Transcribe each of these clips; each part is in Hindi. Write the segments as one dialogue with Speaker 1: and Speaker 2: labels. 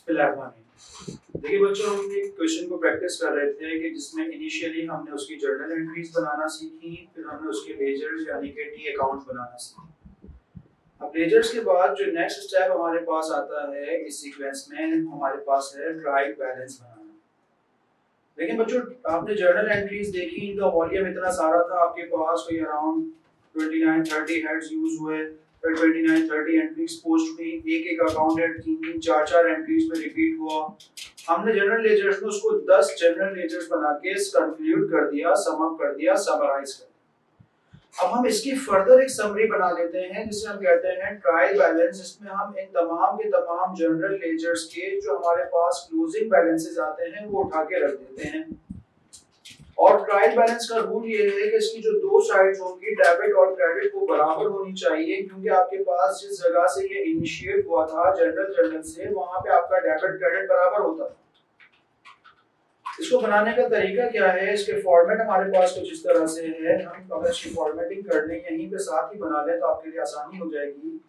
Speaker 1: देखिए बच्चों, हम एक क्वेश्चन को प्रैक्टिस कर रहे थे कि जिसमें इनिशियली हमने उसकी जर्नल एंट्रीज बनाना सीखी, फिर हमने उसके लेजर्स यानी कि टी अकाउंट बनाना सीखा। अब लेजर्स के बाद जो नेक्स्ट स्टेप हमारे पास आता है इस सीक्वेंस में, हमारे पास है ट्रायल बैलेंस बनाना। लेकिन बच्चों, आपने जर्नल एंट्रीज देखी, इनका वॉल्यूम इतना सारा था, आपके पास कोई अराउंड 29-30 हेड्स यूज हुए, फिर 29-30 एंट्रीज पोस्ट हुई, एक एक अकाउंट हेड 3-3 4-4 एंट्रीज में रिपीट हुआ। हमने जनरल लेजर्स में उसको 10 जनरल लेजर्स बना के कंक्लूड कर दिया, सम अप कर दिया, समराइज कर दिया। अब हम इसकी फर्दर एक समरी बना लेते हैं जिसे हम कहते हैं ट्रायल बैलेंस। इसमें हम इन तमाम के तमाम जनरल लेजर्स के जो हमारे पास क्लोजिंग बैलेंसेस आते हैं वो उठा के रख देते हैं। और ट्रायल बैलेंस का रूल ये है कि इसकी जो दो साइड्स होंगी, डेबिट और क्रेडिट, वो बराबर होनी चाहिए, क्योंकि आपके पास जिस जगह से ये इनिशिएट हुआ था जनरल से, वहां पे आपका डेबिट क्रेडिट बराबर होता था। इसको बनाने का तरीका क्या है, इसके फॉर्मेट हमारे पास कुछ इस तरह से है। हम अगर इसकी फॉर्मेटिंग कर लें, यहीं पे साथ ही बना लें तो आपके लिए आसानी हो जाएगी।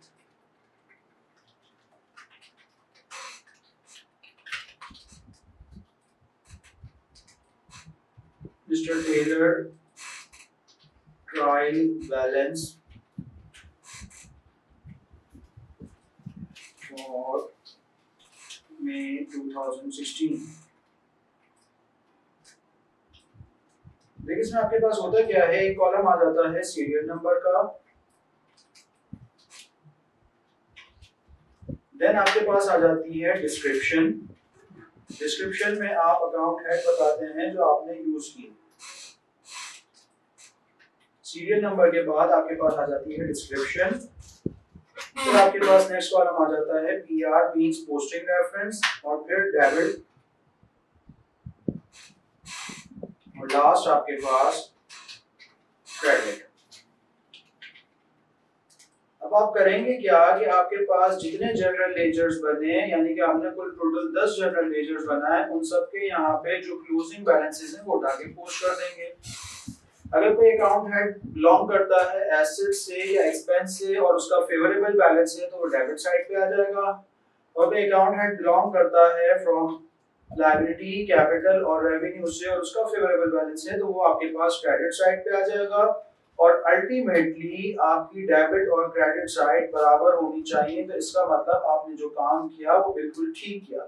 Speaker 1: Mister Taylor trial balance for May 2016। देखिए इसमें आपके पास होता क्या है, एक कॉलम आ जाता है सीरियल नंबर का, देन आपके पास आ जाती है डिस्क्रिप्शन। डिस्क्रिप्शन में आप अकाउंट हेड बताते हैं जो आपने यूज की। सीरियल नंबर के बाद आपके पास आ जाती है डिस्क्रिप्शन, फिर आपके पास नेक्स्ट कॉलम आ जाता है पीआर मींस पोस्टिंग रेफरेंस, और फिर डेबिट, और लास्ट आपके पास क्रेडिट। अब आप करेंगे क्या कि आपके पास जितने जनरल लेजर्स बने, यानी कि हमने कुल टोटल 10 जनरल लेजर्स बनाए, उन सब के यहाँ पे जो क्लोजिंग बैलेंसेस हैं वो उठा के पोस्ट कर देंगे। अगर कोई अकाउंट हेड बिलोंग करता है एसेट से या एक्सपेंस से और उसका फेवरेबल बैलेंस है तो वो डेबिट साइड पे आ जाएगा, और कोई अकाउंट हेड बिलोंग करता है फ्रॉम लायबिलिटी, कैपिटल और रेवेन्यू से और उसका फेवरेबल बैलेंस है तो वो आपके पास क्रेडिट साइड पे आ जाएगा। और अल्टीमेटली आपकी डेबिट और क्रेडिट साइड बराबर होनी चाहिए, तो इसका मतलब आपने जो काम किया वो बिल्कुल ठीक किया।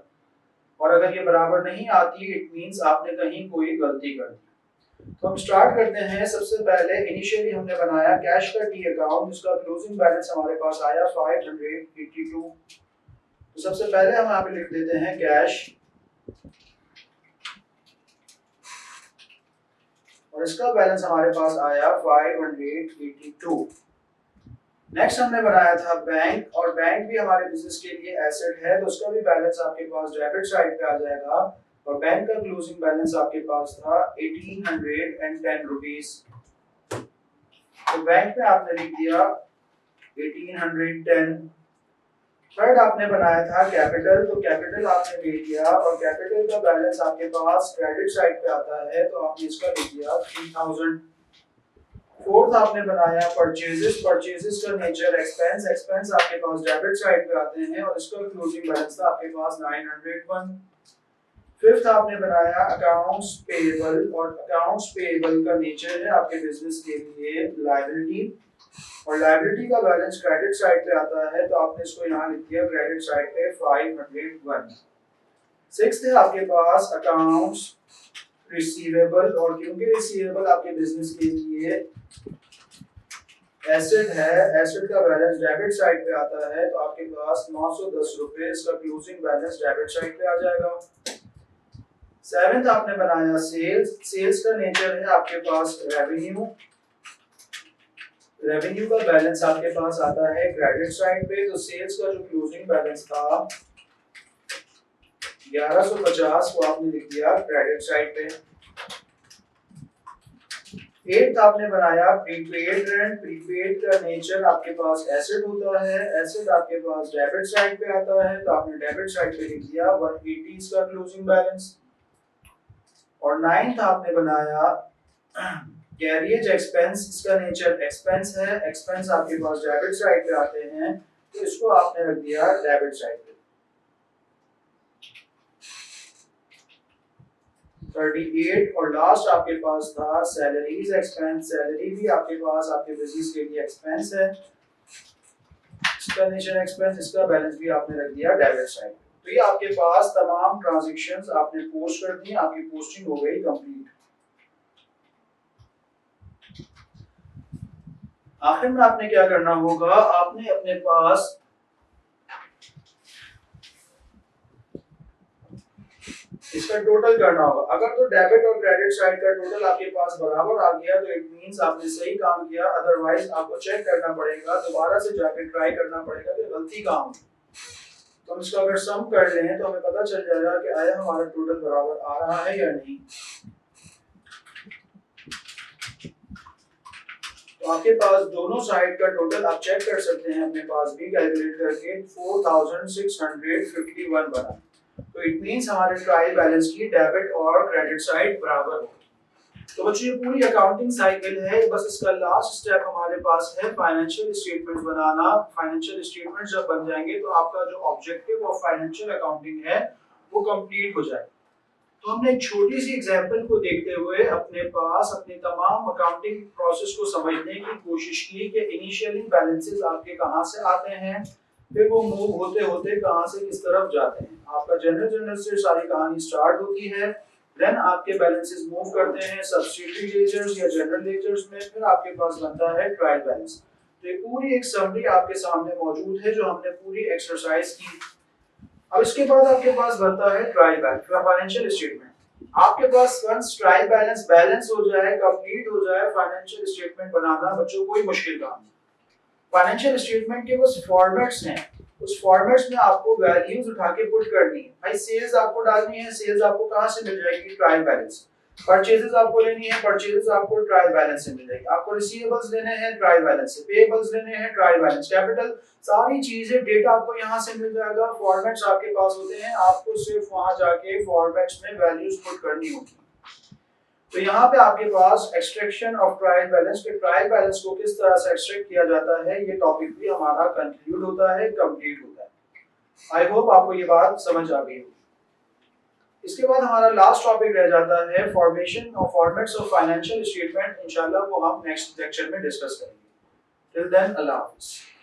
Speaker 1: और अगर ये बराबर नहीं आती, इट मींस आपने कहीं कोई गलती कर दी। तो हम स्टार्ट करते हैं। सबसे पहले इनिशियली हमने बनाया कैश का टी अकाउंट, जिसका क्लोजिंग बैलेंस हमारे पास आया 582। तो सबसे पहले हम यहाँ पे लिख देते हैं कैश, और इसका बैलेंस हमारे पास आया 582। नेक्स्ट हमने बनाया था बैंक, और बैंक भी हमारे बिजनेस के लिए एसेट है, तो उसका भी बैलेंस आपके पास डेबिट साइड पे आ जाएगा, और बैंक का क्लोजिंग बैलेंस आपके पास था 1810 रुपीस। तो बैंक में आपने लिख दिया 1810। थर्ड आपने बनाया था कैपिटल, तो कैपिटल आपने ले लिया, और कैपिटल का बैलेंस आपके पास क्रेडिट साइड पे आता है, तो आपने इसका लिख दिया 3000। फोर्थ आपने बनाया परचेजेस, परचेजेस का नेचर एक्सपेंस, एक्सपेंस आपके पास डेबिट साइड पे आते हैं, और इसका क्लोजिंग बैलेंस था आपके पास 901। फिफ्थ आपने बनाया अकाउंट्स पेएबल, और अकाउंट्स पेएबल का नेचर है आपके बिजनेस के लिए लायबिलिटी, और लायबिलिटी का बैलेंस क्रेडिट साइड पे आता है, तो आपने इसको यहाँ लिख दिया क्रेडिट साइड पे 501। सिक्स्थ है आपके पास अकाउंट्स रिसीवेबल, और क्योंकि रिसीवेबल आपके बिजनेस के लिए एसेट है, एसेट का बैलेंस डेबिट साइड पे आता है, तो आपके पास 910 रुपए, इसका क्लोजिंग बैलेंस डेबिट साइड पे आ जाएगा। सेवेंथ आपने बनाया सेल्स, सेल्स का नेचर है आपके पास रेवेन्यू, रेवेन्यू का बैलेंस आपके पास आता है क्रेडिट साइड पे, तो सेल्स का जो क्लोजिंग बैलेंस था 1150 को आपने लिख दिया क्रेडिट साइड पे। एट आपने बनाया प्रीपेड रेंट, प्रीपेड का नेचर आपके पास एसेट होता है, एसेट आपके पास डेबिट साइड पे आता है, तो आपने डेबिट साइड पे लिख दिया 180 इसका क्लोजिंग बैलेंस। और नाइन्थ आपने बनाया कैरियज एक्सपेंस, इसका नेचर एक्सपेंस है, एक्सपेंस आपके पास डेबिट साइड पे आते हैं, तो इसको आपने रख दिया डेबिट साइड पे। 38 और लास्ट आपके पास था सैलरीज एक्सपेंस। सैलरी भी आपके पास आपके बिजनेस के लिए एक्सपेंस है, इसका नेचर एक्सपेंस, इसका बैलेंस भी आपने रख दिया डेबिट साइड। तो ये आपके पास तमाम ट्रांजैक्शंस आपने पोस्ट कर दी, आपकी पोस्टिंग हो गई कंप्लीट। आखिर में आपने क्या करना होगा, आपने अपने पास इसका टोटल करना होगा। अगर तो डेबिट और क्रेडिट साइड का टोटल आपके पास बराबर आ गया तो इट मींस आपने सही काम किया, अदरवाइज आपको चेक करना पड़ेगा, दोबारा से जाके ट्राई करना पड़ेगा कि गलती कहाँ हुई। तो हम इसका अगर सम कर लें तो हमें पता चल जाएगा कि आया हमारा टोटल बराबर आ रहा है या नहीं। तो आपके पास दोनों साइड का टोटल आप चेक कर सकते हैं अपने पास भी कैलकुलेट करके, 4651 बना। तो इट मींस हमारे ट्रायल बैलेंस की डेबिट और क्रेडिट साइड बराबर हो। तो बच्चों ये पूरी अकाउंटिंग साइकिल है, बस इसका लास्ट स्टेप हमारे पास है फाइनेंशियल स्टेटमेंट बनाना। फाइनेंशियल स्टेटमेंट जब बन जाएंगे तो आपका जो ऑब्जेक्टिव ऑफ फाइनेंशियल अकाउंटिंग है वो कंप्लीट हो जाएगा। तो हमने एक छोटी सी एग्जांपल को देखते हुए अपने पास अपने तमाम अकाउंटिंग प्रोसेस को समझने की कोशिश की कि इनिशियली बैलेंसेस आपके कहां से आते हैं, फिर वो मूव होते होते कहां से किस तरफ जाते हैं। आपका जनरल से सारी कहानी स्टार्ट होती है, देन आपके बैलेंसेस मूव करते हैं सब्सिडियरी लेजर्स या जनरल लेजर्स में, फिर आपके पास बनता है ट्रायल बैलेंस। तो ये पूरी एक समरी आपके सामने मौजूद है जो हमने पूरी एक्सरसाइज की। अब इसके बाद आपके पास बनता है ट्रायल बैलेंस, फाइनेंशियल स्टेटमेंट। आपके पास वंस ट्रायल बैलेंस बैलेंस हो जाए, कंप्लीट हो जाए, फाइनेंशियल स्टेटमेंट बनाना बच्चों कोई मुश्किल काम नहीं। फाइनेंशियल स्टेटमेंट के बस फॉर्मेट्स हैं, उस फॉर्मेट्स में आपको वैल्यूज उठा के पुट करनी है। भाई सेल्स आपको डालनी है, सेल्स आपको कहां से मिल जाएगी, ट्रायल बैलेंस। परचेजेस आपको लेनी है, परचेजेस आपको ट्रायल बैलेंस से मिल जाएगी। आपको रिसीवेबल्स लेने हैं ट्रायल बैलेंस से, पेएबल्स लेने हैं ट्रायल बैलेंस, कैपिटल सारी चीजें डेटा आपको यहां से मिल जाएगा। फॉर्मेट्स आपके पास होते हैं, आपको सिर्फ वहां जाके फॉर्मेट्स में वैल्यूज पुट करनी होती है। तो यहाँ पे आपके पास एक्सट्रैक्शन ऑफ ट्रायल बैलेंस के ट्रायल बैलेंस को किस तरह से एक्सट्रैक्ट किया जाता है, ये टॉपिक भी हमारा कंक्लूड होता है, कंप्लीट होता है। आई होप आपको ये बात समझ आ गई। इसके बाद हमारा लास्ट टॉपिक रह जाता है formation of formats of financial statement. इंशाल्लाह वो हम नेक्स्ट लेक्चर में डिस्कस करेंगे। टिल देन अल्लाह हाफिज़।